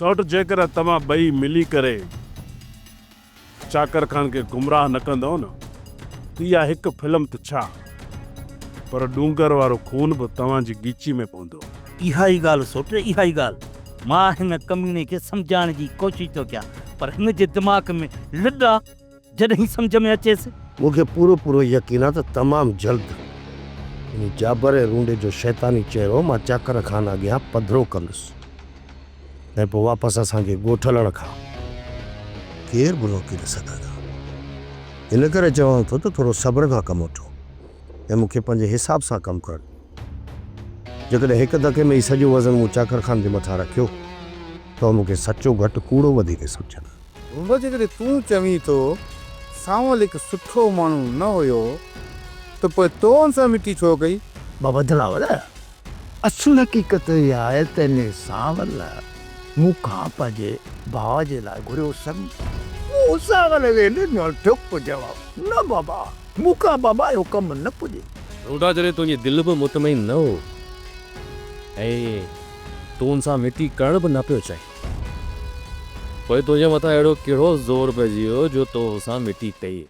सौट जेकर तव्हां ॿई मिली करे चाकर खान के गुमराह न कंदो न त इहा हिकु फिल्म त छा पर डूंगर वारो खून बि तव्हांजी गीची में पवंदो। इहा ई ॻाल्हि सोट, इहा ई ॻाल्हि मां हिन कमीने खे सम्झाइण जी कोशिशि थो कयां, पर हिन जे दिमाग़ में लॾा जॾहिं सम्झ में अचेसि। मूंखे पूरो पूरो यकीन आहे त तमामु जल्द इन जाबर ऐं रूंडे जो शैतानी चहिरो मां चाकर खान अॻियां पधरो कंदुसि ऐं पोइ वापसि असांखे ॻोठलण खां केरु बि रोके न सघंदा। इन करे चवां थो त थोरो सब्र खां कमु वठो ऐं मूंखे पंहिंजे हिसाब सां कमु करणु। जेकॾहिं हिकु धके में ई सॼो वज़न मूं चाकर खान जे मथां रखियो त मूंखे सचो घटि कूड़ो वधीक सम्झंदा। जेकॾहिं तूं चवीं थो सांवल हिकु सुठो माण्हू न हुयो त पोइ तो सां मिटी छो कई? बाबा दिलावर असुल हक़ीक़त इहा आहे त इन सांवल मूंखां पंहिंजे भाउ जे लाइ घुरियो सभु। मूं सांवल वेंदे न ठुक जवाबु न बाबा, मूंखां बाबा इहो कमु न पुॼे। रूडा जॾहिं तुंहिंजी दिलि बि मुतमइन न हो ऐं तूं हुन सां मिटी करण बि न पियो चाहीं, पोइ तुंहिंजे मथां अहिड़ो कहिड़ो ज़ोर पइजी वियो जो तो सां मिटी कई।